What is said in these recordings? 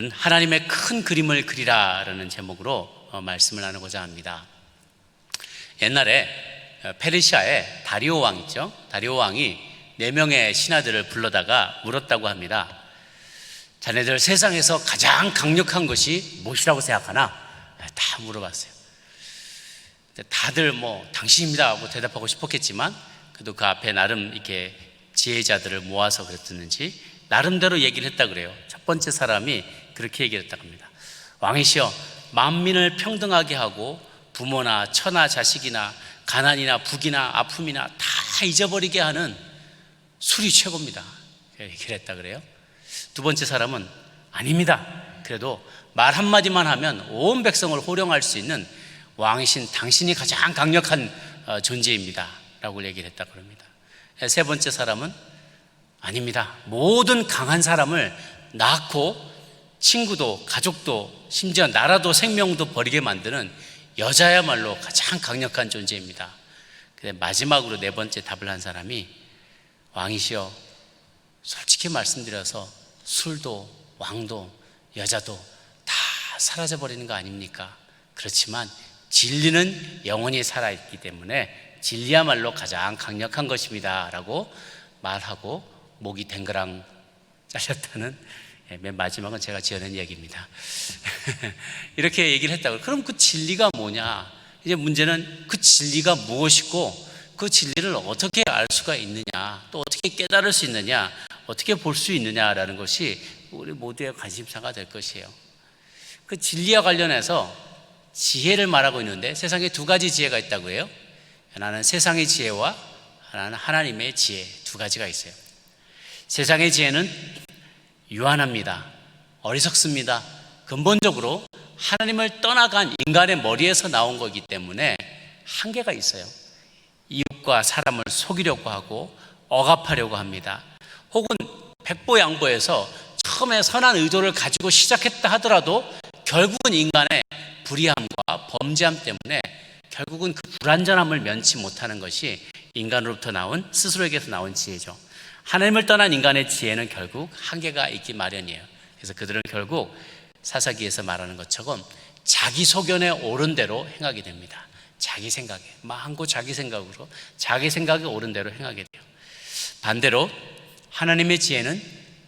하나님의 큰 그림을 그리라라는 제목으로 말씀을 나누고자 합니다. 옛날에 페르시아의 다리오 왕 있죠? 다리오 왕이 4명의 신하들을 불러다가 물었다고 합니다. 자네들 세상에서 가장 강력한 것이 무엇이라고 생각하나? 다 물어봤어요. 다들 당신입니다 하고 대답하고 싶었겠지만 그래도 그 앞에 나름 이렇게 지혜자들을 모아서 그랬었는지 나름대로 얘기를 했다 그래요. 첫 번째 사람이 그렇게 얘기를 했다고 합니다. 왕이시여, 만민을 평등하게 하고 부모나 처나 자식이나 가난이나 북이나 아픔이나 다 잊어버리게 하는 술이 최고입니다. 얘기를 했다 그래요. 두 번째 사람은 아닙니다. 그래도 말 한마디만 하면 온 백성을 호령할 수 있는 왕이신 당신이 가장 강력한 존재입니다 라고 얘기를 했다고 합니다. 세 번째 사람은 아닙니다. 모든 강한 사람을 낳고 친구도 가족도 심지어 나라도 생명도 버리게 만드는 여자야말로 가장 강력한 존재입니다. 근데 마지막으로 네 번째 답을 한 사람이 왕이시여, 솔직히 말씀드려서 술도 왕도 여자도 다 사라져버리는 거 아닙니까? 그렇지만 진리는 영원히 살아있기 때문에 진리야말로 가장 강력한 것입니다 라고 말하고 목이 댕그랑 잘렸다는, 맨 마지막은 제가 지어낸 얘기입니다. 이렇게 얘기를 했다고. 그럼 그 진리가 뭐냐? 이제 문제는 그 진리가 무엇이고 그 진리를 어떻게 알 수가 있느냐, 또 어떻게 깨달을 수 있느냐, 어떻게 볼 수 있느냐라는 것이 우리 모두의 관심사가 될 것이에요. 그 진리와 관련해서 지혜를 말하고 있는데 세상에 두 가지 지혜가 있다고 해요. 하나는 세상의 지혜와 하나는 하나님의 지혜, 두 가지가 있어요. 세상의 지혜는 유한합니다. 어리석습니다. 근본적으로 하나님을 떠나간 인간의 머리에서 나온 거기 때문에 한계가 있어요. 이웃과 사람을 속이려고 하고 억압하려고 합니다. 혹은 백보양보해서 처음에 선한 의도를 가지고 시작했다 하더라도 결국은 인간의 불의함과 범죄함 때문에 결국은 그 불완전함을 면치 못하는 것이 인간으로부터 나온, 스스로에게서 나온 지혜죠. 하나님을 떠난 인간의 지혜는 결국 한계가 있기 마련이에요. 그래서 그들은 결국 사사기에서 말하는 것처럼 자기 소견에 옳은 대로 행하게 됩니다. 자기 생각에, 마음고 자기 생각으로 자기 생각에 옳은 대로 행하게 돼요. 반대로 하나님의 지혜는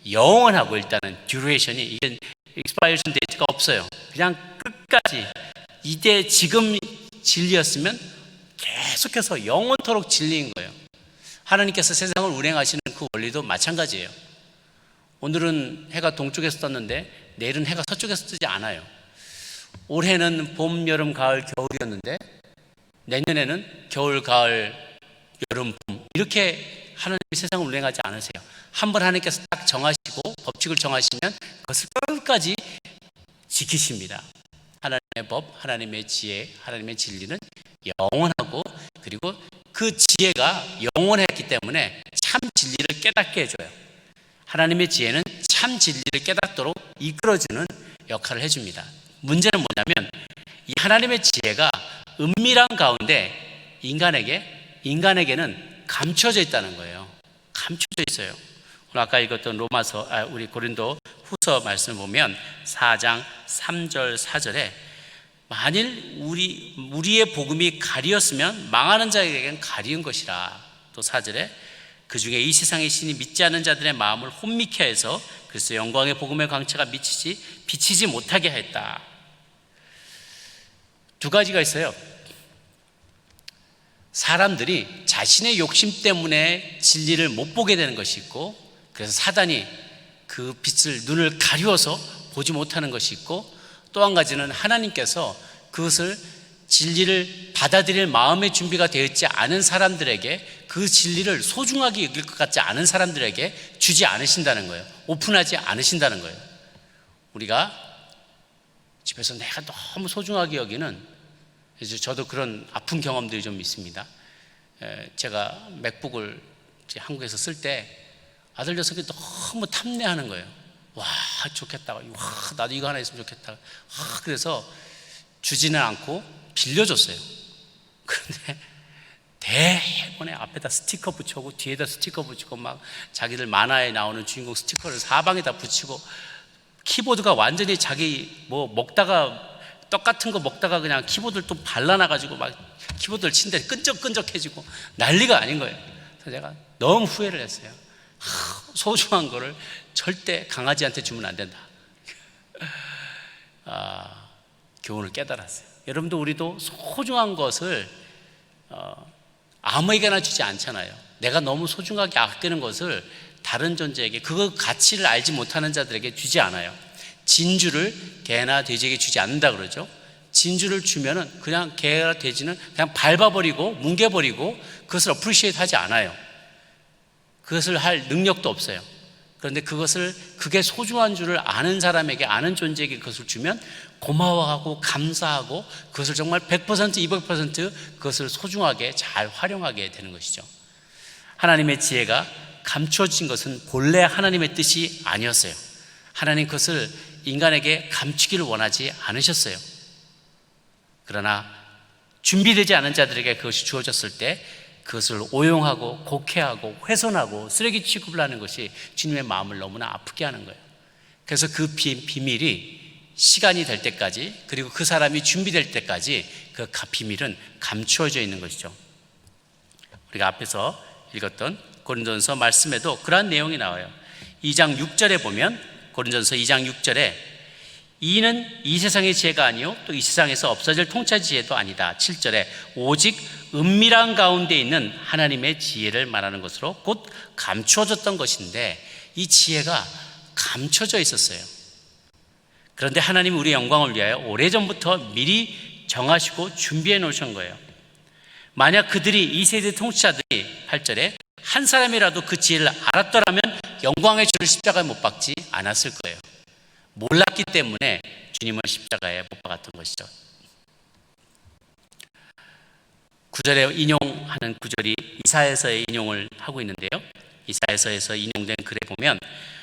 영원하고, 일단은 듀레이션이, 이게 익스파이어션 데이트가 없어요. 그냥 끝까지 이때 지금 진리였으면 계속해서 영원토록 진리인 거예요. 하나님께서 세상을 운행하시는 그 원리도 마찬가지예요. 오늘은 해가 동쪽에서 떴는데 내일은 해가 서쪽에서 뜨지 않아요. 올해는 봄, 여름, 가을, 겨울이었는데 내년에는 겨울, 가을, 여름, 봄, 이렇게 하나님이 세상을 운행하지 않으세요. 한번 하나님께서 딱 정하시고 법칙을 정하시면 그것을 끝까지 지키십니다. 하나님의 법, 하나님의 지혜, 하나님의 진리는 영원하고, 그리고 그 지혜가 영원했기 때문에 참 진리를 깨닫게 해줘요. 하나님의 지혜는 참 진리를 깨닫도록 이끌어주는 역할을 해줍니다. 문제는 뭐냐면 이 하나님의 지혜가 은밀한 가운데 인간에게는 감춰져 있다는 거예요. 감춰져 있어요. 오늘 아까 읽었던 우리 고린도 후서 말씀을 보면 4장 3절 4절에 만일 우리의 복음이 가리었으면 망하는 자에게는 가리운 것이라. 또 4절에 그 중에 이 세상의 신이 믿지 않는 자들의 마음을 혼미케 해서 그리스도의 영광의 복음의 광채가 비치지 못하게 했다. 두 가지가 있어요. 사람들이 자신의 욕심 때문에 진리를 못 보게 되는 것이 있고, 그래서 사단이 그 빛을, 눈을 가리워서 보지 못하는 것이 있고, 또 한 가지는 하나님께서 그것을, 진리를 받아들일 마음의 준비가 되어 있지 않은 사람들에게, 그 진리를 소중하게 여길 것 같지 않은 사람들에게 주지 않으신다는 거예요. 오픈하지 않으신다는 거예요. 우리가 집에서 내가 너무 소중하게 여기는, 이제 저도 그런 아픈 경험들이 좀 있습니다. 제가 맥북을 한국에서 쓸 때 아들 녀석이 너무 탐내하는 거예요. 와, 좋겠다. 와, 나도 이거 하나 있으면 좋겠다. 그래서 주지는 않고 빌려줬어요. 그런데 대본에 앞에다 스티커 붙여고 뒤에다 스티커 붙이고 막 자기들 만화에 나오는 주인공 스티커를 사방에다 붙이고 키보드가 완전히 자기 뭐 먹다가 떡 같은 거 먹다가 그냥 키보드를 또 발라놔가지고 막 키보드를 친데 끈적끈적해지고 난리가 아닌 거예요. 그래서 제가 너무 후회를 했어요. 소중한 거를 절대 강아지한테 주면 안 된다. 교훈을 깨달았어요. 여러분도 우리도 소중한 것을 아무에게나 주지 않잖아요. 내가 너무 소중하게 아끼는 것을 다른 존재에게, 그 가치를 알지 못하는 자들에게 주지 않아요. 진주를 개나 돼지에게 주지 않는다 그러죠. 진주를 주면은 그냥 개나 돼지는 그냥 밟아버리고 뭉개버리고 그것을 어프리시에이트 하지 않아요. 그것을 할 능력도 없어요. 그런데 그게 소중한 줄을 아는 사람에게, 아는 존재에게 그것을 주면 고마워하고 감사하고 그것을 정말 100%, 200% 그것을 소중하게 잘 활용하게 되는 것이죠. 하나님의 지혜가 감추어진 것은 본래 하나님의 뜻이 아니었어요. 하나님 그것을 인간에게 감추기를 원하지 않으셨어요. 그러나 준비되지 않은 자들에게 그것이 주어졌을 때 그것을 오용하고 곡해하고 훼손하고 쓰레기 취급을 하는 것이 주님의 마음을 너무나 아프게 하는 거예요. 그래서 그 비밀이 시간이 될 때까지, 그리고 그 사람이 준비될 때까지 그 비밀은 감추어져 있는 것이죠. 우리가 앞에서 읽었던 고린도전서 말씀에도 그러한 내용이 나와요. 2장 6절에 보면, 고린도전서 2장 6절에 이는 이 세상의 지혜가 아니요 또 이 세상에서 없어질 통치 지혜도 아니다. 7절에 오직 은밀한 가운데 있는 하나님의 지혜를 말하는 것으로 곧 감추어졌던 것인데, 이 지혜가 감춰져 있었어요. 그런데 하나님이 우리의 영광을 위하여 오래전부터 미리 정하시고 준비해 놓으신 거예요. 만약 그들이, 이 세대 통치자들이 8절에 한 사람이라도 그 지혜를 알았더라면 영광의 주를 십자가에 못 박지 않았을 거예요. 몰랐기 때문에 주님을 십자가에 못 박았던 것이죠. 9절에 인용하는 구절이 이사야서의 인용을 하고 있는데요, 이사야서에서 인용된 글에 보면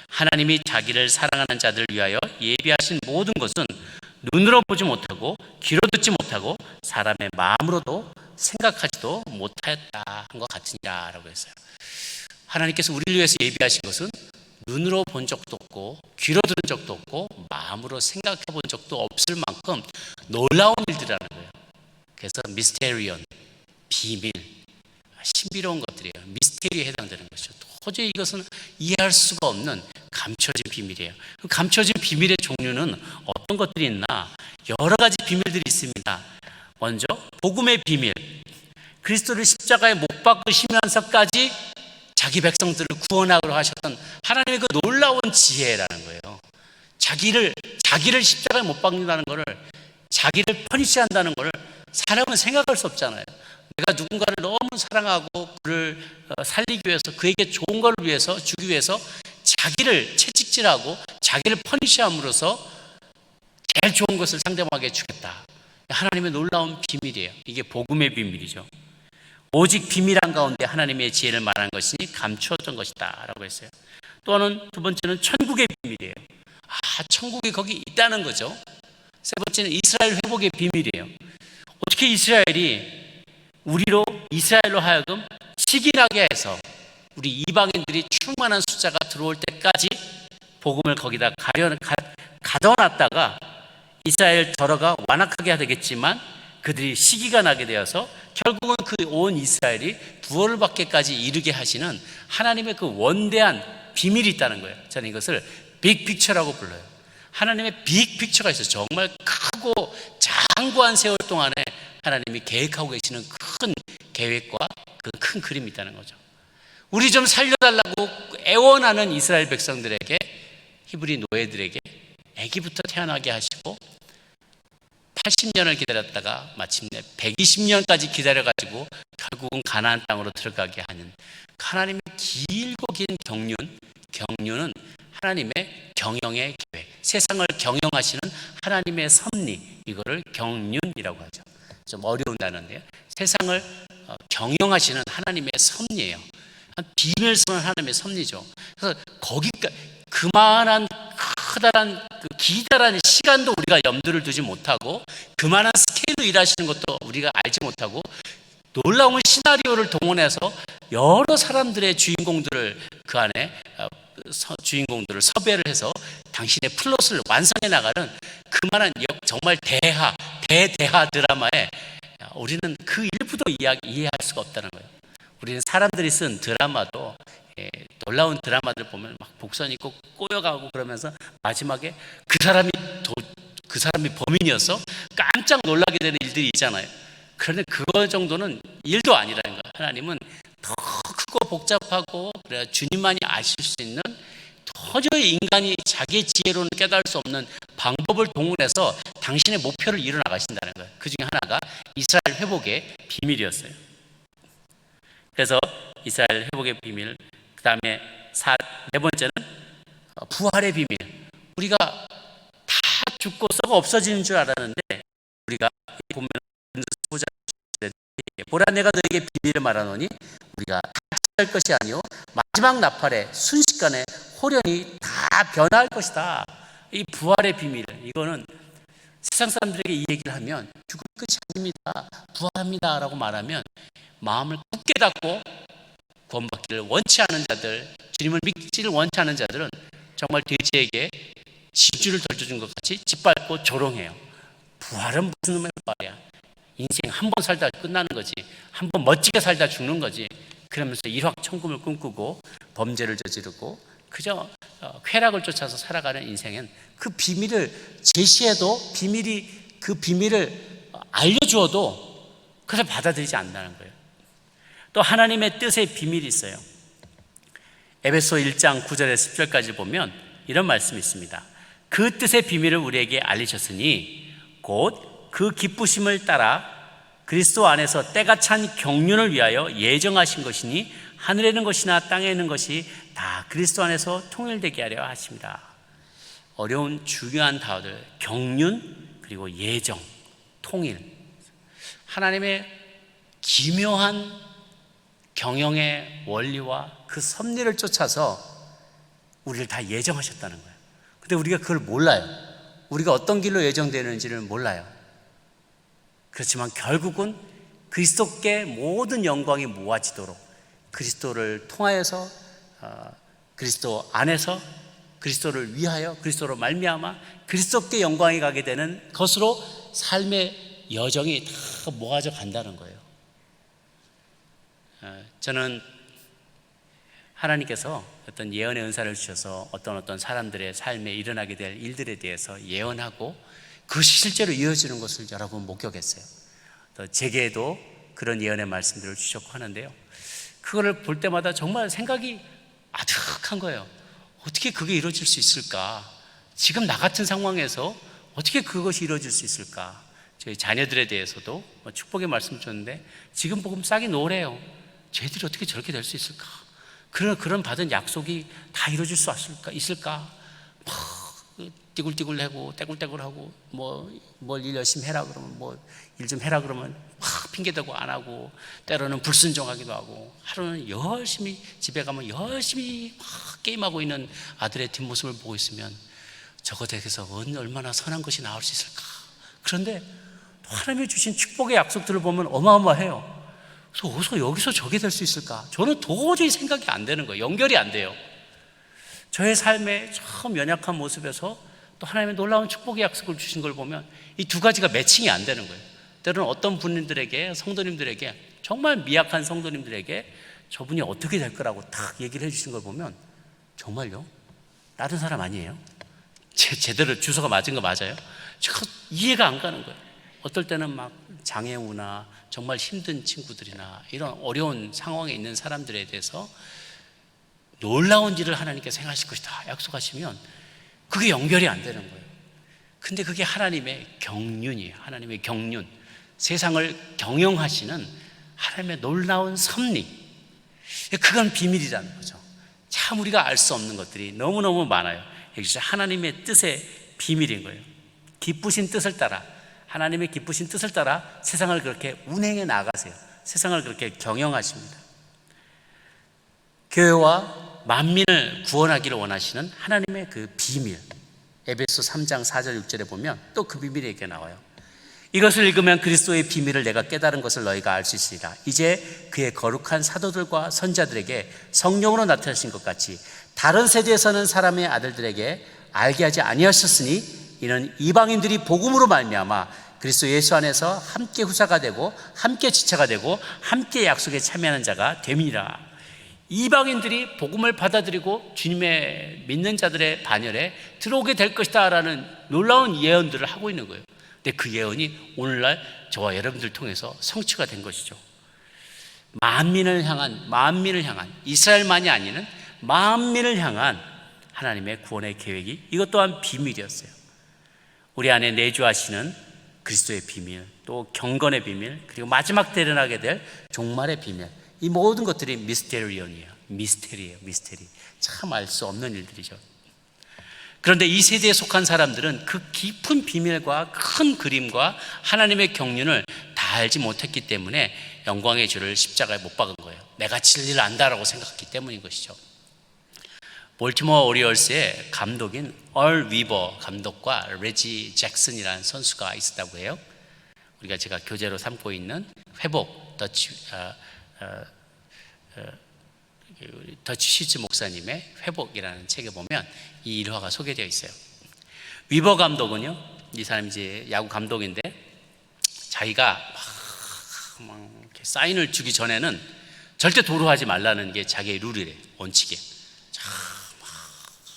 하나님이 자기를 사랑하는 자들을 위하여 예비하신 모든 것은 눈으로 보지 못하고 귀로 듣지 못하고 사람의 마음으로도 생각하지도 못하였다 한 것 같으니라라고 했어요. 하나님께서 우리를 위해서 예비하신 것은 눈으로 본 적도 없고 귀로 들은 적도 없고 마음으로 생각해 본 적도 없을 만큼 놀라운 일들이라는 거예요. 그래서 미스테리온, 비밀, 신비로운 것들이에요. 미스테리에 해당되는 것이죠. 도저히 이것은 이해할 수가 없는 감춰진 비밀이에요. 그 감춰진 비밀의 종류는 어떤 것들이 있나? 여러 가지 비밀들이 있습니다. 먼저 복음의 비밀, 그리스도를 십자가에 못 박으시면서까지 자기 백성들을 구원하기로 하셨던 하나님의 그 놀라운 지혜라는 거예요. 자기를 십자가에 못 박는다는 것을, 자기를 퍼니시한다는 것을 사람은 생각할 수 없잖아요. 내가 누군가를 너무 사랑하고 그를 살리기 위해서, 그에게 좋은 걸 위해서, 주기 위해서 자기를 채찍질하고 자기를 퍼니시함으로써 제일 좋은 것을 상대방에게 주겠다. 하나님의 놀라운 비밀이에요. 이게 복음의 비밀이죠. 오직 비밀한 가운데 하나님의 지혜를 말하는 것이 감추어진 것이다 라고 했어요. 또는 두 번째는 천국의 비밀이에요. 천국이 거기 있다는 거죠. 세 번째는 이스라엘 회복의 비밀이에요. 어떻게 이스라엘로 하여금 식인하게 해서 우리 이방인들이 충만한 숫자가 들어올 때까지 복음을 거기다 가둬놨다가 이스라엘 더러가 완악하게 되겠지만 그들이 시기가 나게 되어서 결국은 그 온 이스라엘이 부활을 받기까지 이르게 하시는 하나님의 그 원대한 비밀이 있다는 거예요. 저는 이것을 빅픽처라고 불러요. 하나님의 빅픽처가 있어요. 정말 크고 장구한 세월 동안에 하나님이 계획하고 계시는 큰 계획과 그 큰 그림이 있다는 거죠. 우리 좀 살려달라고 애원하는 이스라엘 백성들에게, 히브리 노예들에게 아기부터 태어나게 하시고 80년을 기다렸다가 마침내 120년까지 기다려가지고 결국은 가나안 땅으로 들어가게 하는 하나님의 길고 긴 경륜은 하나님의 경영의 계획, 세상을 경영하시는 하나님의 섭리, 이거를 경륜이라고 하죠. 좀 어려운 단어인데요, 세상을 경영하시는 하나님의 섭리예요. 비밀스러운 하나님의 섭리죠. 그래서 거기까지 그만한 커다란 기다란 시간도 우리가 염두를 두지 못하고, 그만한 스케일로 일하시는 것도 우리가 알지 못하고, 놀라운 시나리오를 동원해서 여러 사람들의 주인공들을 그 안에 주인공들을 섭외를 해서 당신의 플롯을 완성해 나가는 그만한 정말 대대하 드라마에 우리는 그 일부도 이해할 수가 없다는 거예요. 우리는 사람들이 쓴 드라마도 놀라운 드라마들 보면 막 복선 있고 꼬여가고 그러면서 마지막에 그 사람이 범인이어서 깜짝 놀라게 되는 일들이 있잖아요. 그런데 그거 정도는 일도 아니라는 거예요. 하나님은 더 크고 복잡하고 그래야 주님만이 아실 수 있는 도저히 인간이 자기의 지혜로는 깨달을 수 없는 방법을 동원해서 당신의 목표를 이뤄 나가신다는 거예요. 그 중에 하나가 이스라엘 회복의 비밀이었어요. 그래서 이스라엘 회복의 비밀, 그 다음에 네 번째는 부활의 비밀. 우리가 다 죽고 썩어 없어지는 줄 알았는데 우리가 보면 보라 내가 너에게 비밀을 말하노니 우리가 할 것이 아니요 마지막 나팔에 순식간에 호련히 다 변화할 것이다. 이 부활의 비밀, 이거는 세상 사람들에게 이 얘기를 하면 죽을 것이 아닙니다, 부활합니다 라고 말하면 마음을 굳게 닫고 구원받기를 원치 않은 자들, 주님을 믿기를 원치 않은 자들은 정말 돼지에게 집주를 던져준 것 같이 짓밟고 조롱해요. 부활은 무슨 놈의 부활이야, 인생 한 번 살다 끝나는 거지, 한 번 멋지게 살다 죽는 거지. 그러면서 일확천금을 꿈꾸고 범죄를 저지르고 그저 쾌락을 쫓아서 살아가는 인생엔 그 비밀을 제시해도 그 비밀을 알려주어도 그걸 받아들이지 않는다는 거예요. 또 하나님의 뜻의 비밀이 있어요. 에베소 1장 9절에서 10절까지 보면 이런 말씀이 있습니다. 그 뜻의 비밀을 우리에게 알리셨으니 곧 그 기쁘심을 따라 그리스도 안에서 때가 찬 경륜을 위하여 예정하신 것이니 하늘에 있는 것이나 땅에 있는 것이 다 그리스도 안에서 통일되게 하려 하십니다. 어려운 중요한 단어들, 경륜 그리고 예정, 통일. 하나님의 기묘한 경영의 원리와 그 섭리를 쫓아서 우리를 다 예정하셨다는 거예요. 근데 우리가 그걸 몰라요. 우리가 어떤 길로 예정되는지를 몰라요. 그렇지만 결국은 그리스도께 모든 영광이 모아지도록 그리스도를 통하여서 그리스도 안에서 그리스도를 위하여 그리스도로 말미암아 그리스도께 영광이 가게 되는 것으로 삶의 여정이 다 모아져 간다는 거예요. 저는 하나님께서 어떤 예언의 은사를 주셔서 어떤 사람들의 삶에 일어나게 될 일들에 대해서 예언하고 그것이 실제로 이어지는 것을 여러 번 목격했어요. 또 제게도 그런 예언의 말씀들을 주셨고 하는데요, 그거를 볼 때마다 정말 생각이 아득한 거예요. 어떻게 그게 이루어질 수 있을까? 지금 나 같은 상황에서 어떻게 그것이 이루어질 수 있을까? 저희 자녀들에 대해서도 축복의 말씀 줬는데 지금 보면 싹이 노래요. 쟤들이 어떻게 저렇게 될 수 있을까? 그런 받은 약속이 다 이루어질 수 있을까? 막 띠굴띠굴하고 떼굴떼굴하고 뭘 일 열심히 해라 그러면 일 좀 해라 그러면 막 핑계대고 안 하고, 때로는 불순종하기도 하고, 하루는 열심히 집에 가면 열심히 막 게임하고 있는 아들의 뒷모습을 보고 있으면 저것에게서 얼마나 선한 것이 나올 수 있을까? 그런데 하나님이 주신 축복의 약속들을 보면 어마어마해요. 그래서 어디서 여기서 저게 될 수 있을까? 저는 도저히 생각이 안 되는 거예요. 연결이 안 돼요. 저의 삶의 처음 연약한 모습에서 또 하나님의 놀라운 축복의 약속을 주신 걸 보면 이 두 가지가 매칭이 안 되는 거예요. 때로는 어떤 분들에게, 성도님들에게, 정말 미약한 성도님들에게 저분이 어떻게 될 거라고 딱 얘기를 해주신 걸 보면 정말요? 다른 사람 아니에요? 제대로 주소가 맞은 거 맞아요? 저 이해가 안 가는 거예요. 어떨 때는 막 장애우나 정말 힘든 친구들이나 이런 어려운 상황에 있는 사람들에 대해서 놀라운 일을 하나님께서 행하실 것이다 약속하시면 그게 연결이 안 되는 거예요. 근데 그게 하나님의 경륜이에요. 하나님의 경륜, 세상을 경영하시는 하나님의 놀라운 섭리, 그건 비밀이라는 거죠. 참 우리가 알 수 없는 것들이 너무너무 많아요. 여기서 하나님의 뜻의 비밀인 거예요. 기쁘신 뜻을 따라, 하나님의 기쁘신 뜻을 따라 세상을 그렇게 운행해 나가세요. 세상을 그렇게 경영하십니다. 교회와 만민을 구원하기를 원하시는 하나님의 그 비밀, 에베소 3장 4절 6절에 보면 또 그 비밀이 이렇게 나와요. 이것을 읽으면 그리스도의 비밀을 내가 깨달은 것을 너희가 알 수 있으리라. 이제 그의 거룩한 사도들과 선자들에게 성령으로 나타나신 것 같이 다른 세대에서는 사람의 아들들에게 알게 하지 아니하셨으니 이는 이방인들이 복음으로 말미암아 그리스도 예수 안에서 함께 후사가 되고 함께 지체가 되고 함께 약속에 참여하는 자가 됨이니라. 이방인들이 복음을 받아들이고 주님의 믿는 자들의 반열에 들어오게 될 것이다 라는 놀라운 예언들을 하고 있는 거예요. 근데 그 예언이 오늘날 저와 여러분들 통해서 성취가 된 것이죠. 만민을 향한 이스라엘만이 아니는 만민을 향한 하나님의 구원의 계획이 이것 또한 비밀이었어요. 우리 안에 내주하시는 그리스도의 비밀, 또 경건의 비밀, 그리고 마지막 때 일어나게 될 종말의 비밀, 이 모든 것들이 미스테리언이에요. 미스테리예요. 참 알 수 없는 일들이죠. 그런데 이 세대에 속한 사람들은 그 깊은 비밀과 큰 그림과 하나님의 경륜을 다 알지 못했기 때문에 영광의 주를 십자가에 못 박은 거예요. 내가 진리를 안다라고 생각했기 때문인 것이죠. 볼티모어 오리올스의 감독인 얼 위버 감독과 레지 잭슨이라는 선수가 있었다고 해요. 우리가 제가 교재로 삼고 있는 회복 더치 시츠 목사님의 회복이라는 책에 보면 이 일화가 소개되어 있어요. 위버 감독은요, 이 사람이 이제 야구 감독인데 자기가 막 이렇게 사인을 주기 전에는 절대 도루하지 말라는 게 자기의 룰이래요. 원칙에.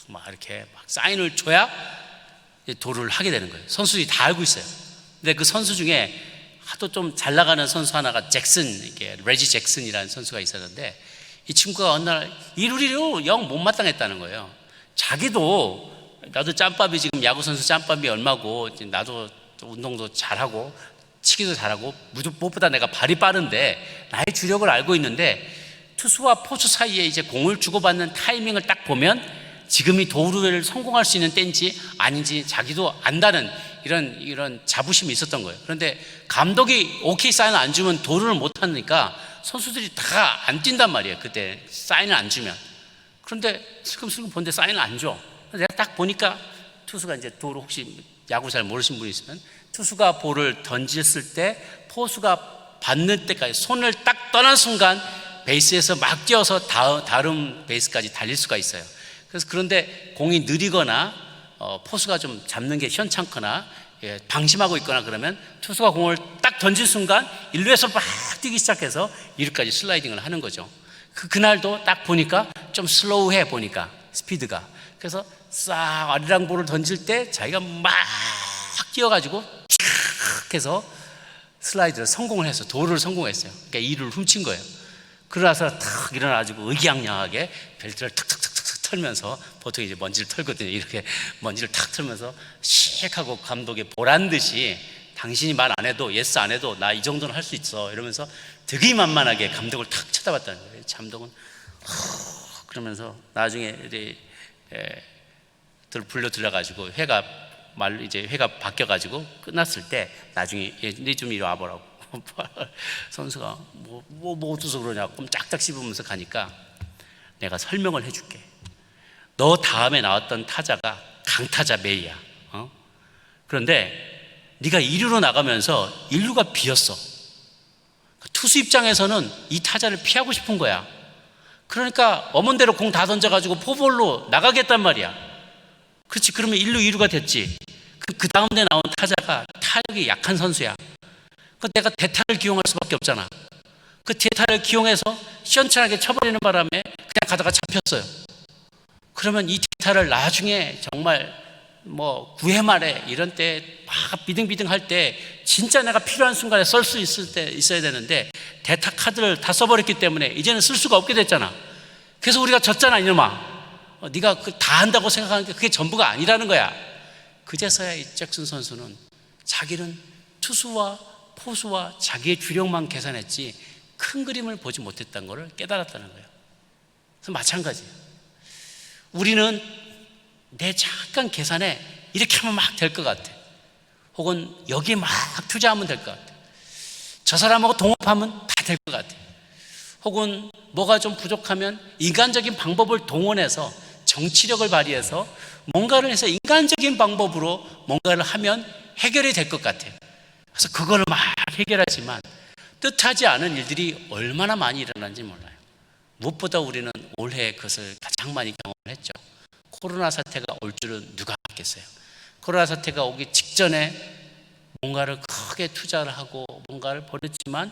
막 이렇게 막 사인을 줘야 도루를 하게 되는 거예요. 선수들이 다 알고 있어요. 근데 그 선수 중에 하도 좀 잘 나가는 선수 하나가 잭슨, 이게 레지 잭슨이라는 선수가 있었는데 이 친구가 어느 날 이 룰이로 영 못마땅했다는 거예요. 자기도 나도 짬밥이 지금 야구 선수 짬밥이 얼마고 나도 운동도 잘하고 치기도 잘하고 무엇보다 내가 발이 빠른데 나의 주력을 알고 있는데 투수와 포수 사이에 이제 공을 주고받는 타이밍을 딱 보면 지금이 도루를 성공할 수 있는 때인지 아닌지 자기도 안다는 이런 자부심이 있었던 거예요. 그런데 감독이 오케이 사인을 안 주면 도루를 못 하니까 선수들이 다 안 뛴단 말이에요. 그때 사인을 안 주면. 그런데 슬금슬금 보는데 사인을 안 줘. 내가 딱 보니까 투수가 이제 도루, 혹시 야구 잘 모르신 분이 있으면 투수가 볼을 던졌을 때 포수가 받는 때까지 손을 딱 떠난 순간 베이스에서 막 뛰어서 다른 베이스까지 달릴 수가 있어요. 그래서 그런데 공이 느리거나 포수가 좀 잡는 게 시원찮거나 방심하고 있거나 그러면 투수가 공을 딱 던진 순간 1루에서 막 뛰기 시작해서 2루까지 슬라이딩을 하는 거죠. 그날도 딱 보니까 좀 슬로우해 보니까 스피드가. 그래서 싹 아리랑 볼을 던질 때 자기가 막 뛰어가지고 촥 해서 슬라이드를 성공을 해서 도루를 성공했어요. 그러니까 2루를 훔친 거예요. 그러나서 탁 일어나가지고 의기양양하게 벨트를 탁탁탁탁 털면서 보통 이제 먼지를 털거든요. 이렇게 먼지를 탁 털면서 씩 하고 감독이 보란 듯이 당신이 말 안 해도 예스 안 해도 나 이 정도는 할 수 있어 이러면서 되게 만만하게 감독을 탁 쳐다봤다는 거예요. 감독은 그러면서 나중에 이제 불려 들어가지고 회가 바뀌어가지고 끝났을 때 나중에 네 좀 이리 와보라고 선수가 뭐 어째서 그러냐고 꼼짝짝 씹으면서 가니까 내가 설명을 해줄게. 너 다음에 나왔던 타자가 강타자 메이야. 그런데 네가 2루로 나가면서 1루가 비었어. 투수 입장에서는 이 타자를 피하고 싶은 거야. 그러니까 엄원대로 공 다 던져가지고 포볼로 나가겠단 말이야. 그렇지. 그러면 1루 2루가 됐지. 그 다음 에 나온 타자가 타격이 약한 선수야. 내가 대타를 기용할 수밖에 없잖아. 그 대타를 기용해서 시원찮게 쳐버리는 바람에 그냥 가다가 잡혔어요. 그러면 이 대타를 나중에 정말 9회 말에 이런 때 막 비등비등 할 때 진짜 내가 필요한 순간에 쓸 수 있어야 되는데 대타 카드를 다 써버렸기 때문에 이제는 쓸 수가 없게 됐잖아. 그래서 우리가 졌잖아. 이놈아, 네가 다 한다고 생각하는 게 그게 전부가 아니라는 거야. 그제서야 이 잭슨 선수는 자기는 투수와 포수와 자기의 주력만 계산했지 큰 그림을 보지 못했다는 것을 깨달았다는 거예요. 그래서 마찬가지예요. 우리는 내 잠깐 계산에 이렇게 하면 막 될 것 같아. 혹은 여기에 막 투자하면 될 것 같아. 저 사람하고 동업하면 다 될 것 같아. 혹은 뭐가 좀 부족하면 인간적인 방법을 동원해서 정치력을 발휘해서 뭔가를 해서 인간적인 방법으로 뭔가를 하면 해결이 될 것 같아요. 그래서 그걸 막 해결하지만 뜻하지 않은 일들이 얼마나 많이 일어나는지 몰라요. 무엇보다 우리는 올해 그것을 가장 많이 경험을 했죠. 코로나 사태가 올 줄은 누가 알겠어요. 코로나 사태가 오기 직전에 뭔가를 크게 투자를 하고 뭔가를 벌였지만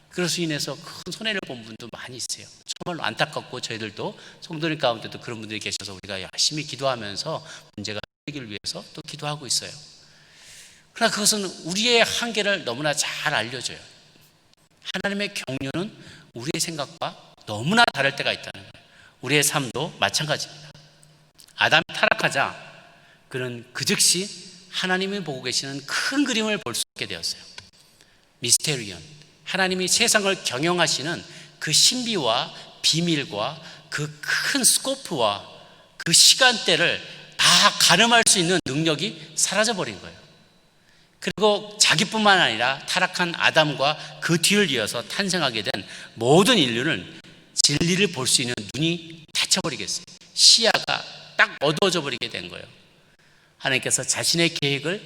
그것으로 인해서 큰 손해를 본 분도 많이 있어요. 정말로 안타깝고 저희들도 성도님 가운데도 그런 분들이 계셔서 우리가 열심히 기도하면서 문제가 해결을 위해서 또 기도하고 있어요. 그러나 그것은 우리의 한계를 너무나 잘 알려줘요. 하나님의 경륜은 우리의 생각과 너무나 다를 때가 있다는 거예요. 우리의 삶도 마찬가지입니다. 아담이 타락하자 그는 그 즉시 하나님이 보고 계시는 큰 그림을 볼 수 있게 되었어요. 미스테리온, 하나님이 세상을 경영하시는 그 신비와 비밀과 그 큰 스코프와 그 시간대를 다 가늠할 수 있는 능력이 사라져버린 거예요. 그리고 자기뿐만 아니라 타락한 아담과 그 뒤를 이어서 탄생하게 된 모든 인류는 진리를 볼 수 있는 눈이 닫혀버리겠어요. 시야가 딱 어두워져 버리게 된 거예요. 하나님께서 자신의 계획을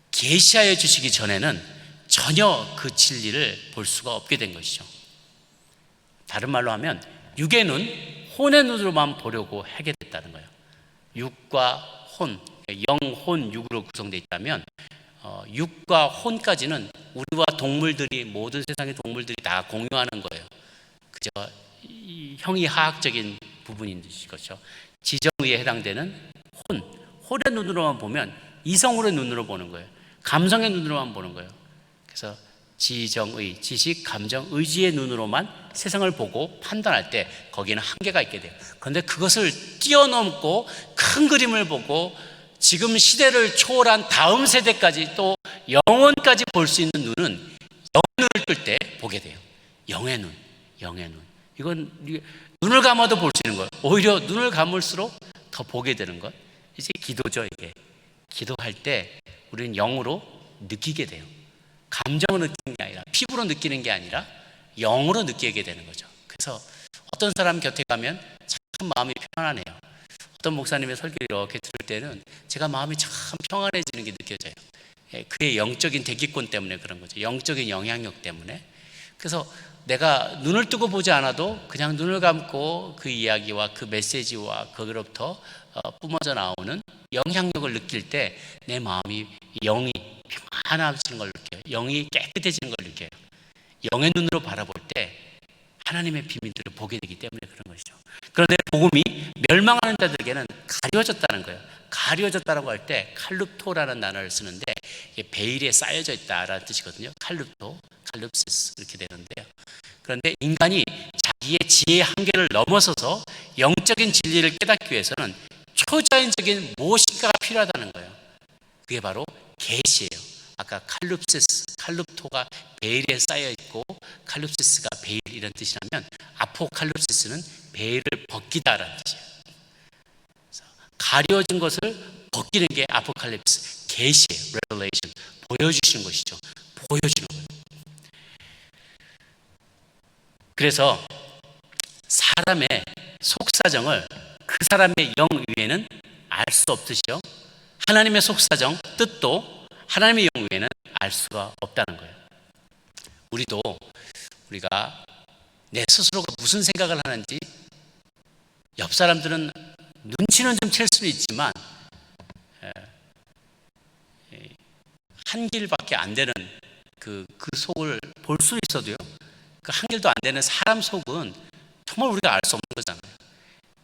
계시하여 주시기 전에는 전혀 그 진리를 볼 수가 없게 된 것이죠. 다른 말로 하면 육의 눈, 혼의 눈으로만 보려고 하게 됐다는 거예요. 육과 혼, 영혼, 육으로 구성되어 있다면 육과 혼까지는 우리와 동물들이, 모든 세상의 동물들이 다 공유하는 거예요. 그저 형이하학적인 부분인 것이죠. 지정의에 해당되는 혼의 눈으로만 보면 이성으로의 눈으로 보는 거예요. 감성의 눈으로만 보는 거예요. 그래서 지정의, 지식, 감정, 의지의 눈으로만 세상을 보고 판단할 때 거기에는 한계가 있게 돼요. 그런데 그것을 뛰어넘고 큰 그림을 보고 지금 시대를 초월한 다음 세대까지 또 영혼까지 볼 수 있는 눈은 영의 눈을 뜰 때 보게 돼요. 영의 눈, 영의 눈. 이건 눈을 감아도 볼 수 있는 거예요. 오히려 눈을 감을수록 더 보게 되는 것. 이제 기도죠, 이게. 기도할 때 우리는 영으로 느끼게 돼요. 감정으로 느끼는 게 아니라, 피부로 느끼는 게 아니라 영으로 느끼게 되는 거죠. 그래서 어떤 사람 곁에 가면 참 마음이 편안해요. 어떤 목사님의 설교를 이렇게 들을 때는 제가 마음이 참 평안해지는 게 느껴져요. 그의 영적인 대기권 때문에 그런 거죠. 영적인 영향력 때문에. 그래서 내가 눈을 뜨고 보지 않아도 그냥 눈을 감고 그 이야기와 그 메시지와 거기로부터 뿜어져 나오는 영향력을 느낄 때 내 마음이, 영이 평안해지는 걸 느껴요. 영이 깨끗해지는 걸 느껴요. 영의 눈으로 바라볼 때 하나님의 비밀들을 보게 되기 때문에 그런 것이죠. 그런데 복음이 멸망하는 자들에게는 가려졌다는 거예요. 가려졌다라고 할 때 칼룹토라는 단어를 쓰는데 이게 베일에 쌓여져 있다라는 뜻이거든요. 칼룹토, 칼룹시스 이렇게 되는데요. 그런데 인간이 자기의 지혜의 한계를 넘어서서 영적인 진리를 깨닫기 위해서는 초자연적인 무엇인가가 필요하다는 거예요. 그게 바로 계시예요. 아까 칼룹시스, 칼룹토가 베일에 쌓여 있고 칼룹시스가 베일 이런 뜻이라면 아포칼립시스는 베일을 벗기다라는 뜻이에요. 가려진 것을 벗기는 게 아포칼립스, 계시예요. 레벨레이션, 보여주시는 것이죠. 보여주는 거예요. 그래서 사람의 속사정을 그 사람의 영 위에는 알 수 없듯이요, 하나님의 속사정, 뜻도 하나님의 영 위에는 알 수가 없다는 거예요. 우리가 내 스스로가 무슨 생각을 하는지 옆 사람들은 눈치는 좀 챌 수는 있지만 한 길밖에 안 되는 그 속을 볼 수 있어도요, 그 한 길도 안 되는 사람 속은 정말 우리가 알 수 없는 거잖아요.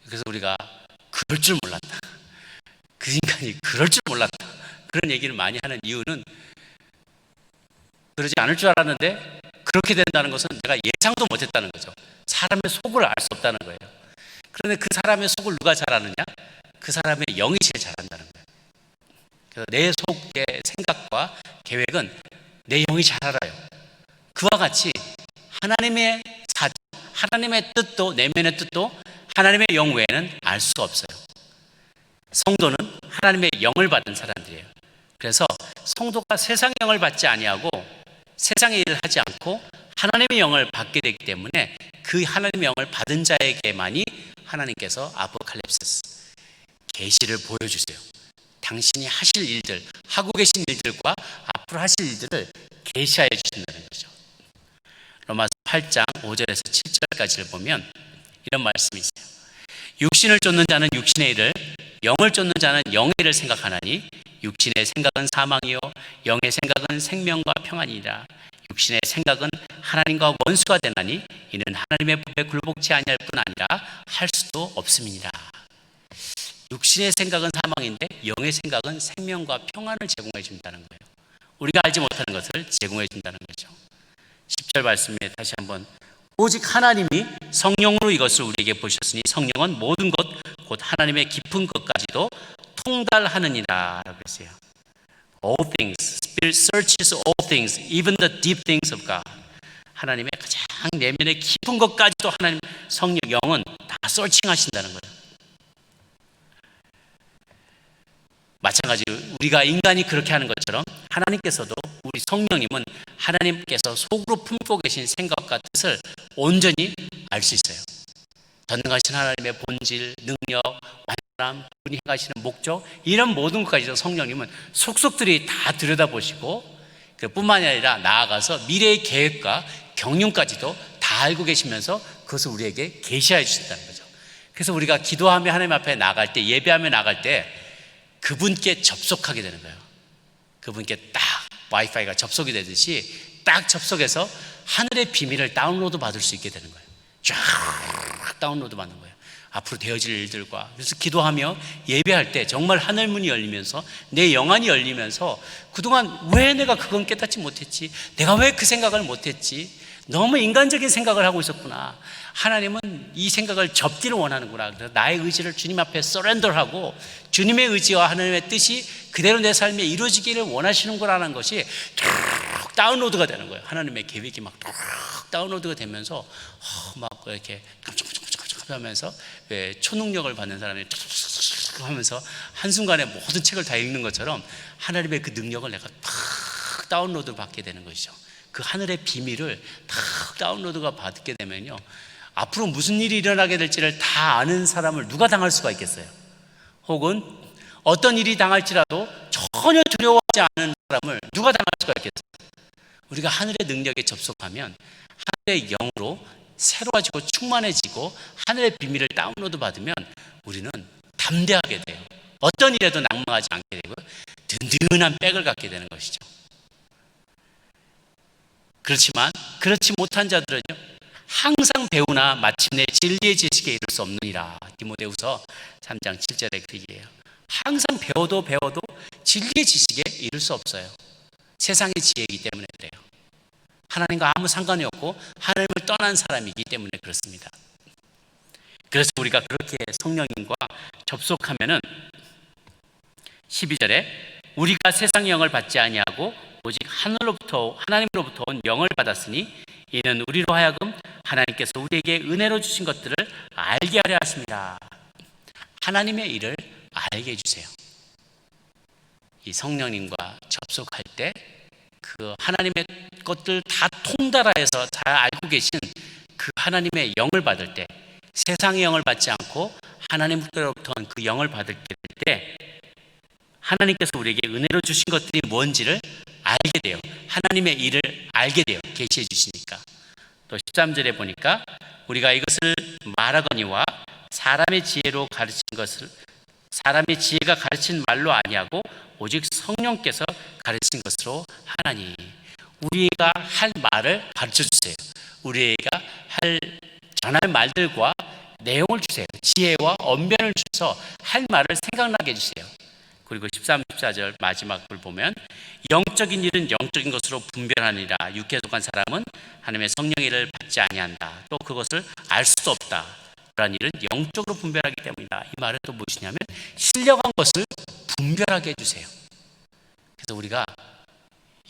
그래서 우리가 그럴 줄 몰랐다, 그 인간이 그럴 줄 몰랐다, 그런 얘기를 많이 하는 이유는 그러지 않을 줄 알았는데 그렇게 된다는 것은 내가 예상도 못했다는 거죠. 사람의 속을 알 수 없다는 거예요. 그런데 그 사람의 속을 누가 잘 아느냐? 그 사람의 영이 제일 잘 안다는 거예요. 그래서 내 속의 생각과 계획은 내 영이 잘 알아요. 그와 같이 하나님의 사정, 하나님의 뜻도, 내면의 뜻도 하나님의 영 외에는 알 수가 없어요. 성도는 하나님의 영을 받은 사람들이에요. 그래서 성도가 세상의 영을 받지 아니하고 세상의 일을 하지 않고 하나님의 영을 받게 되기 때문에 그 하나님의 영을 받은 자에게만이 하나님께서 아포칼립시스, 계시를 보여주세요. 당신이 하실 일들, 하고 계신 일들과 앞으로 하실 일들을 계시하여 주신다는 거죠. 로마서 8장 5절에서 7절까지를 보면 이런 말씀이 있어요. 육신을 쫓는 자는 육신의 일을, 영을 쫓는 자는 영의 일을 생각하나니 육신의 생각은 사망이요 영의 생각은 생명과 평안이니라. 육신의 생각은 하나님과 원수가 되나니 이는 하나님의 법에 굴복치 아니할 뿐 아니라 할 수도 없음이니라. 육신의 생각은 사망인데 영의 생각은 생명과 평안을 제공해 준다는 거예요. 우리가 알지 못하는 것을 제공해 준다는 거죠. 10절 말씀에 다시 한번, 오직 하나님이 성령으로 이것을 우리에게 보셨으니 성령은 모든 것 곧 하나님의 깊은 것까지도 통달하느니라 라고 했어요. All things, Spirit searches all things, even the deep things of God. 하나님의 가장 내면의 깊은 것까지도 하나님 성령, 영은 다 서칭하신다는 거예요. 마찬가지로 우리가 인간이 그렇게 하는 것처럼 하나님께서도, 우리 성령님은 하나님께서 속으로 품고 계신 생각과 뜻을 온전히 알 수 있어요. 전능하신 하나님의 본질, 능력, 완전함, 분이 행하시는 목적, 이런 모든 것까지도 성령님은 속속들이 다 들여다보시고, 그뿐만이 아니라 나아가서 미래의 계획과 경륜까지도 다 알고 계시면서 그것을 우리에게 계시해 주신다는 거죠. 그래서 우리가 기도하며 하나님 앞에 나갈 때, 예배하며 나갈 때 그분께 접속하게 되는 거예요. 그분께 딱 와이파이가 접속이 되듯이 딱 접속해서 하늘의 비밀을 다운로드 받을 수 있게 되는 거예요. 쫙 다운로드 받는 거예요. 앞으로 되어질 일들과. 그래서 기도하며 예배할 때 정말 하늘 문이 열리면서 내 영안이 열리면서 그동안 왜 내가 그건 깨닫지 못했지? 내가 왜 그 생각을 못했지? 너무 인간적인 생각을 하고 있었구나. 하나님은 이 생각을 접기를 원하는구나. 그래서 나의 의지를 주님 앞에 서렌더하고 주님의 의지와 하나님의 뜻이 그대로 내 삶에 이루어지기를 원하시는구나라는 것이 쭉 다운로드가 되는 거예요. 하나님의 계획이 막 다운로드가 되면서 막 이렇게 깜짝깜짝 하면서 초능력을 받는 사람이 하면서 한순간에 모든 책을 다 읽는 것처럼 하나님의 그 능력을 내가 팍 다운로드 받게 되는 것이죠. 그 하늘의 비밀을 다 다운로드가 받게 되면요, 앞으로 무슨 일이 일어나게 될지를 다 아는 사람을 누가 당할 수가 있겠어요? 혹은 어떤 일이 당할지라도 전혀 두려워하지 않는 사람을 누가 당할 수가 있겠어요? 우리가 하늘의 능력에 접속하면 하늘의 영으로 새로워지고 충만해지고 하늘의 비밀을 다운로드 받으면 우리는 담대하게 돼요. 어떤 일에도 낙망하지 않게 되고 든든한 백을 갖게 되는 것이죠. 그렇지만 그렇지 못한 자들은요, 항상 배우나 마침내 진리의 지식에 이를 수 없느니라. 디모데후서 3장 7절의 그 얘기예요. 항상 배워도 진리의 지식에 이를 수 없어요. 세상의 지혜이기 때문에 그래요. 하나님과 아무 상관이 없고 하나님을 떠난 사람이기 때문에 그렇습니다. 그래서 우리가 그렇게 성령님과 접속하면은 12절에 우리가 세상의 영을 받지 아니하고 오직 하나님으로부터 온 영을 받았으니 이는 우리로 하여금 하나님께서 우리에게 은혜로 주신 것들을 알게 하려 하십니다. 하나님의 일을 알게 해주세요. 이 성령님과 접속할 때 그 하나님의 것들 다 통달하여서 잘 알고 계신 그 하나님의 영을 받을 때, 세상의 영을 받지 않고 하나님께로부터 온 그 영을 받을 때 하나님께서 우리에게 은혜로 주신 것들이 뭔지를 알게 돼요. 하나님의 일을 알게 돼요. 계시해 주시니까. 또 13절에 보니까 우리가 이것을 말하거니와 사람의 지혜로 가르친 것을, 사람의 지혜가 가르친 말로 아니하고 오직 성령께서 가르친 것으로 하나니. 우리가 할 말을 가르쳐 주세요. 우리가 전할 말들과 내용을 주세요. 지혜와 언변을 주셔서 할 말을 생각나게 해주세요. 그리고 13, 14절 마지막을 보면 영적인 일은 영적인 것으로 분별하니라. 육에 속한 사람은 하나님의 성령의 일을 받지 아니한다. 또 그것을 알 수도 없다. 그러한 일은 영적으로 분별하기 때문이다. 이 말은 또 무엇이냐면 신령한 것을 분별하게 해주세요. 그래서 우리가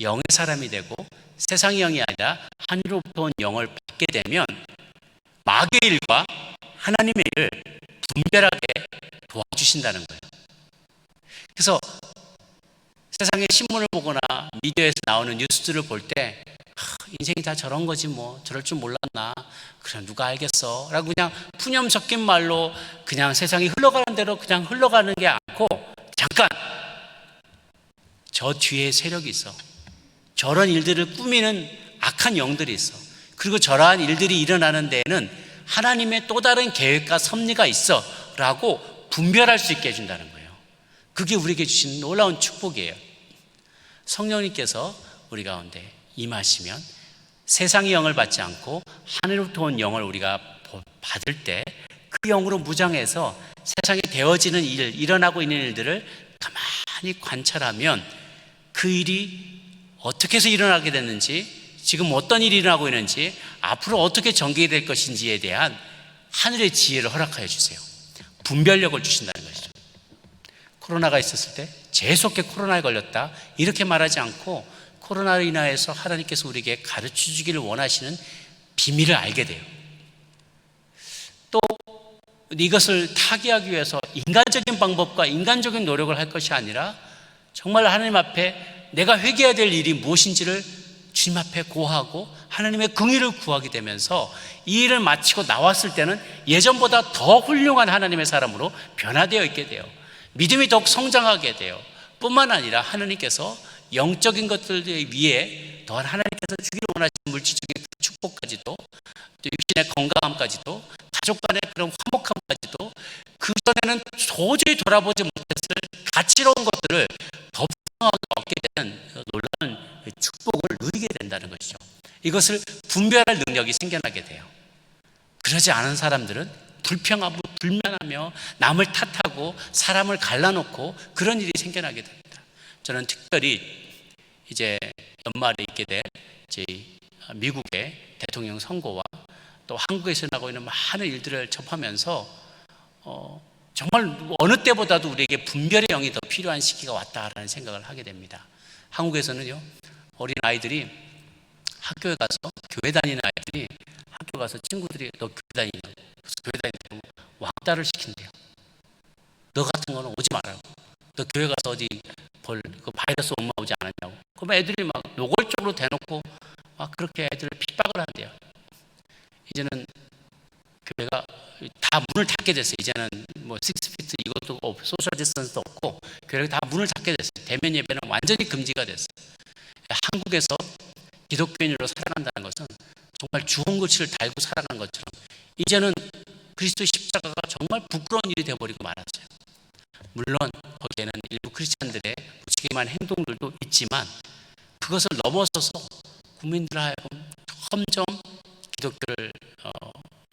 영의 사람이 되고 세상의 영이 아니라 하늘로부터 온 영을 받게 되면 마귀의 일과 하나님의 일을 분별하게 도와주신다는 거예요. 그래서 세상의 신문을 보거나 미디어에서 나오는 뉴스들을 볼 때 인생이 다 저런 거지 뭐, 저럴 줄 몰랐나, 그래 누가 알겠어 라고 그냥 푸념 섞인 말로 그냥 세상이 흘러가는 대로 그냥 흘러가는 게 않고, 잠깐 저 뒤에 세력이 있어. 저런 일들을 꾸미는 악한 영들이 있어. 그리고 저러한 일들이 일어나는 데에는 하나님의 또 다른 계획과 섭리가 있어 라고 분별할 수 있게 해준다는 거예요. 그게 우리에게 주신 놀라운 축복이에요. 성령님께서 우리 가운데 임하시면 세상의 영을 받지 않고 하늘로부터 온 영을 우리가 받을 때 그 영으로 무장해서 세상에 되어지는 일, 일어나고 있는 일들을 가만히 관찰하면 그 일이 어떻게 해서 일어나게 됐는지, 지금 어떤 일이 일어나고 있는지, 앞으로 어떻게 전개될 것인지에 대한 하늘의 지혜를 허락하여 주세요. 분별력을 주신다는 것이죠. 코로나가 있었을 때 재수없게 코로나에 걸렸다 이렇게 말하지 않고 코로나로 인하여서 하나님께서 우리에게 가르쳐 주기를 원하시는 비밀을 알게 돼요. 또 이것을 타개하기 위해서 인간적인 방법과 인간적인 노력을 할 것이 아니라 정말 하나님 앞에 내가 회개해야 될 일이 무엇인지를 주님 앞에 고하고 하나님의 긍휼을 구하게 되면서 이 일을 마치고 나왔을 때는 예전보다 더 훌륭한 하나님의 사람으로 변화되어 있게 돼요. 믿음이 더욱 성장하게 돼요. 뿐만 아니라 하나님께서 영적인 것들 위에 더한 하나님께서 주기를 원하시는 물질적인 축복까지도, 또 육신의 건강함까지도, 가족 간의 그런 화목함까지도, 그전에는 도저히 돌아보지 못했을 가치로운 것들을 더 풍성하게 얻게 되는 놀라운 축복을 누리게 된다는 것이죠. 이것을 분별할 능력이 생겨나게 돼요. 그러지 않은 사람들은 불평하고 불만하며 남을 탓하고 사람을 갈라놓고 그런 일이 생겨나게 됩니다. 저는 특별히 이제 연말에 있게 된 미국의 대통령 선거와 또 한국에서 나고 있는 많은 일들을 접하면서 정말 어느 때보다도 우리에게 분별의 영이 더 필요한 시기가 왔다라는 생각을 하게 됩니다. 한국에서는요, 어린 아이들이 학교에 가서, 교회 다니는 아이들이 학교 가서 친구들이 너 교회 다니냐고, 교회 다니냐고 왕따를 시킨대요. 너 같은 거는 오지 말라고. 너 교회 가서 어디 그 바이러스 엄마 오지 않았냐고. 그럼 애들이 막 노골적으로 대놓고 막 그렇게 애들을 핍박을 한대요. 이제는 교회가 다 문을 닫게 됐어요. 이제는 뭐 6피트 이것도 없고 소셜 디스턴스도 없고 교회가 다 문을 닫게 됐어요. 대면 예배는 완전히 금지가 됐어요. 한국에서 기독교인으로 살아간다는 것은 정말 주홍 글씨를 달고 살아가는 것처럼 이제는 그리스도의 십자가가 정말 부끄러운 일이 되어버리고 말았어요. 물론 거기에는 일부 크리스찬들의 무책임한 행동들도 있지만 그것을 넘어서서 국민들 하여금 점점 기독교를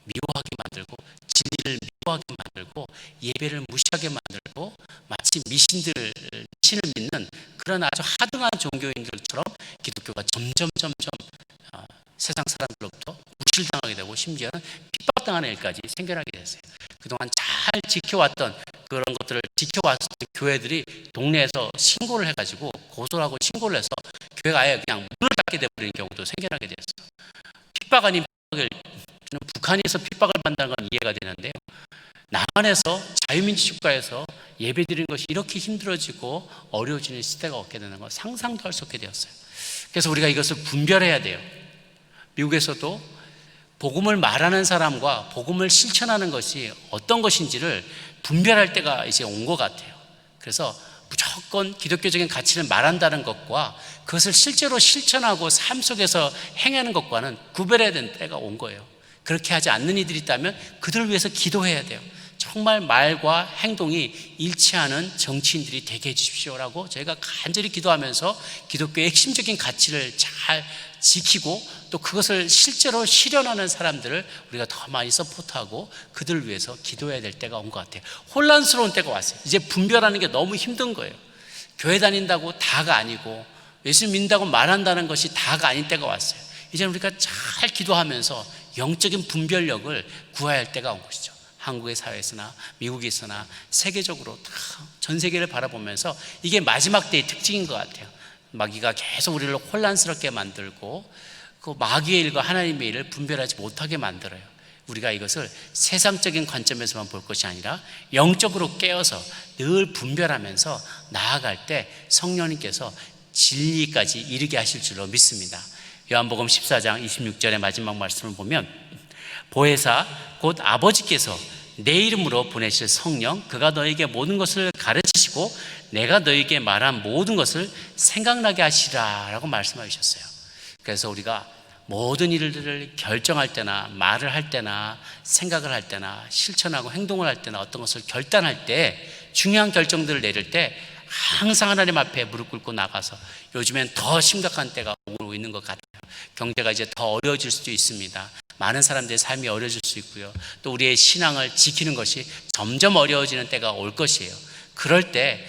미워하게 만들고 진리를 미워하게 만들고 예배를 무시하게 만들고 마치 미신을 믿는 그런 아주 하등한 종교인들처럼 기독교가 점점 세상 사람들로부터 무시당하게 되고 심지어는 핍박당하는 일까지 생겨나게 됐어요. 그동안 잘 지켜왔던 그런 것들을 지켜왔던 교회들이 동네에서 신고를 해가지고 고소를 하고 신고를 해서 교회가 아예 그냥 문을 닫게 되어버리는 경우도 생겨나게 됐어요. 핍박 아닌 핍박을, 북한에서 핍박을 받는다는 건 이해가 되는데요, 남한에서 자유민주국가에서 예배드리는 것이 이렇게 힘들어지고 어려워지는 시대가 오게 되는 건 상상도 할 수 없게 되었어요. 그래서 우리가 이것을 분별해야 돼요. 미국에서도 복음을 말하는 사람과 복음을 실천하는 것이 어떤 것인지를 분별할 때가 이제 온 것 같아요. 그래서 무조건 기독교적인 가치를 말한다는 것과 그것을 실제로 실천하고 삶 속에서 행하는 것과는 구별해야 되는 때가 온 거예요. 그렇게 하지 않는 이들이 있다면 그들을 위해서 기도해야 돼요. 정말 말과 행동이 일치하는 정치인들이 되게 해주십시오라고 저희가 간절히 기도하면서 기독교의 핵심적인 가치를 잘 지키고 또 그것을 실제로 실현하는 사람들을 우리가 더 많이 서포트하고 그들을 위해서 기도해야 될 때가 온 것 같아요. 혼란스러운 때가 왔어요. 이제 분별하는 게 너무 힘든 거예요. 교회 다닌다고 다가 아니고 예수 믿는다고 말한다는 것이 다가 아닌 때가 왔어요. 이제 우리가 잘 기도하면서 영적인 분별력을 구해야 할 때가 온 것이죠. 한국의 사회에서나 미국에서나 세계적으로 다 전 세계를 바라보면서 이게 마지막 때의 특징인 것 같아요. 마귀가 계속 우리를 혼란스럽게 만들고 그 마귀의 일과 하나님의 일을 분별하지 못하게 만들어요. 우리가 이것을 세상적인 관점에서만 볼 것이 아니라 영적으로 깨어서 늘 분별하면서 나아갈 때 성령님께서 진리까지 이르게 하실 줄로 믿습니다. 요한복음 14장 26절의 마지막 말씀을 보면 보혜사 곧 아버지께서 내 이름으로 보내실 성령 그가 너에게 모든 것을 가르치시고 하시고 내가 너에게 말한 모든 것을 생각나게 하시라라고 말씀하셨어요. 그래서 우리가 모든 일들을 결정할 때나 말을 할 때나 생각을 할 때나 실천하고 행동을 할 때나 어떤 것을 결단할 때 중요한 결정들을 내릴 때 항상 하나님 앞에 무릎 꿇고 나가서, 요즘엔 더 심각한 때가 오고 있는 것 같아요. 경제가 이제 더 어려워질 수도 있습니다. 많은 사람들의 삶이 어려워질 수 있고요. 또 우리의 신앙을 지키는 것이 점점 어려워지는 때가 올 것이에요. 그럴 때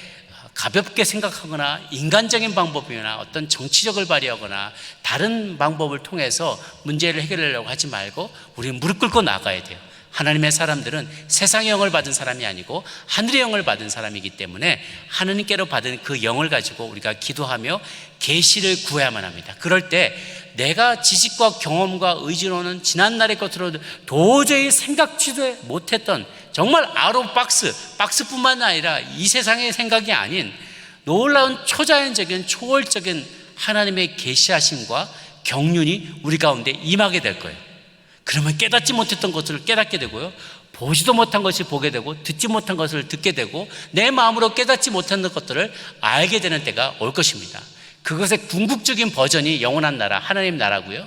가볍게 생각하거나 인간적인 방법이나 어떤 정치적을 발휘하거나 다른 방법을 통해서 문제를 해결하려고 하지 말고 우리는 무릎 꿇고 나가야 돼요. 하나님의 사람들은 세상의 영을 받은 사람이 아니고 하늘의 영을 받은 사람이기 때문에 하느님께로 받은 그 영을 가지고 우리가 기도하며 계시를 구해야만 합니다. 그럴 때 내가 지식과 경험과 의지로는 지난날의 것으로 도저히 생각지도 못했던 정말 박스뿐만 아니라 이 세상의 생각이 아닌 놀라운 초자연적인 초월적인 하나님의 계시하심과 경륜이 우리 가운데 임하게 될 거예요. 그러면 깨닫지 못했던 것을 깨닫게 되고요, 보지도 못한 것을 보게 되고 듣지 못한 것을 듣게 되고 내 마음으로 깨닫지 못한 것들을 알게 되는 때가 올 것입니다. 그것의 궁극적인 버전이 영원한 나라, 하나님 나라고요.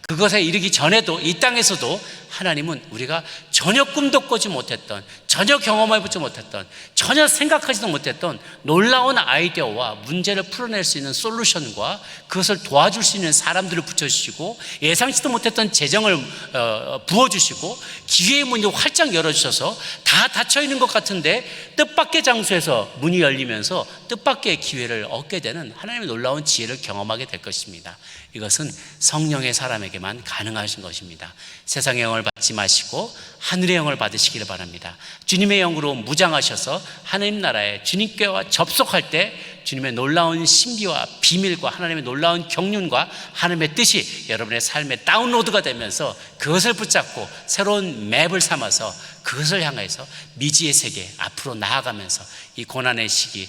그것에 이르기 전에도 이 땅에서도 하나님은 우리가 전혀 꿈도 꾸지 못했던, 전혀 경험해보지 못했던, 전혀 생각하지도 못했던 놀라운 아이디어와 문제를 풀어낼 수 있는 솔루션과 그것을 도와줄 수 있는 사람들을 붙여주시고 예상치도 못했던 재정을 부어주시고 기회의 문이 활짝 열어주셔서 다 닫혀있는 것 같은데 뜻밖의 장소에서 문이 열리면서 뜻밖의 기회를 얻게 되는 하나님의 놀라운 지혜를 경험하게 될 것입니다. 이것은 성령의 사람에게만 가능하신 것입니다. 세상의 영을 받지 마시고 하늘의 영을 받으시기를 바랍니다. 주님의 영으로 무장하셔서 하나님 나라에 주님께와 접속할 때 주님의 놀라운 신비와 비밀과 하나님의 놀라운 경륜과 하나님의 뜻이 여러분의 삶에 다운로드가 되면서 그것을 붙잡고 새로운 맵을 삼아서 그것을 향해서 미지의 세계 앞으로 나아가면서 이 고난의 시기,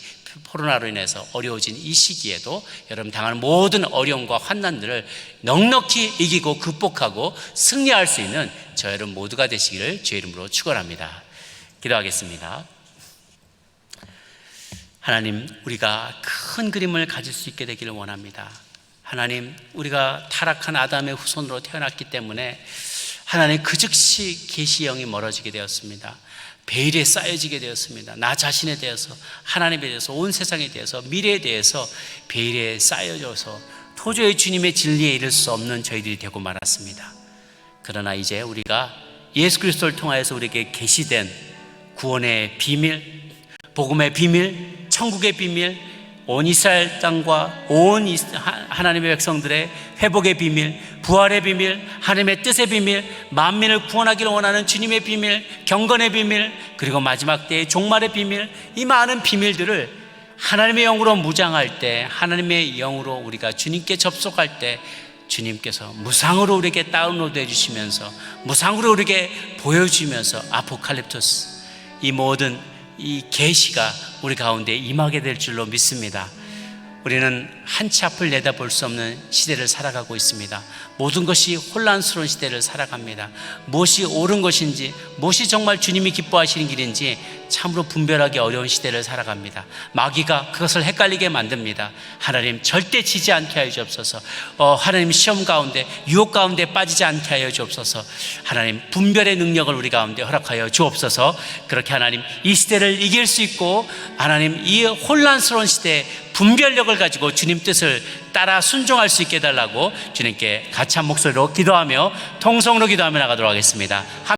코로나로 인해서 어려워진 이 시기에도 여러분 당하는 모든 어려움과 환난들을 넉넉히 이기고 극복하고 승리할 수 있는 저 여러분 모두가 되시기를 주의 이름으로 축원합니다. 기도하겠습니다. 하나님, 우리가 큰 그림을 가질 수 있게 되기를 원합니다. 하나님, 우리가 타락한 아담의 후손으로 태어났기 때문에 하나님 그 즉시 계시의 영이 멀어지게 되었습니다. 베일에 쌓여지게 되었습니다. 나 자신에 대해서, 하나님에 대해서, 온 세상에 대해서, 미래에 대해서 베일에 쌓여져서 도저히 주님의 진리에 이를 수 없는 저희들이 되고 말았습니다. 그러나 이제 우리가 예수 그리스도를 통하여서 우리에게 계시된 구원의 비밀, 복음의 비밀, 천국의 비밀, 온 이스라엘 땅과 온 하나님의 백성들의 회복의 비밀, 부활의 비밀, 하나님의 뜻의 비밀, 만민을 구원하기를 원하는 주님의 비밀, 경건의 비밀, 그리고 마지막 때의 종말의 비밀, 이 많은 비밀들을 하나님의 영으로 무장할 때, 하나님의 영으로 우리가 주님께 접속할 때 주님께서 무상으로 우리에게 다운로드 해주시면서 무상으로 우리에게 보여주면서 아포칼립토스, 이 모든 이 계시가 우리 가운데 임하게 될 줄로 믿습니다. 우리는 한치 앞을 내다볼 수 없는 시대를 살아가고 있습니다. 모든 것이 혼란스러운 시대를 살아갑니다. 무엇이 옳은 것인지, 무엇이 정말 주님이 기뻐하시는 길인지 참으로 분별하기 어려운 시대를 살아갑니다. 마귀가 그것을 헷갈리게 만듭니다. 하나님, 절대 지지 않게 하여 주옵소서. 하나님, 시험 가운데, 유혹 가운데 빠지지 않게 하여 주옵소서. 하나님, 분별의 능력을 우리 가운데 허락하여 주옵소서. 그렇게 하나님, 이 시대를 이길 수 있고 하나님, 이 혼란스러운 시대에 분별력을 가지고 주님 뜻을 따라 순종할 수 있게 해달라고 주님께 같이 한 목소리로 기도하며 통성으로 기도하며 나가도록 하겠습니다.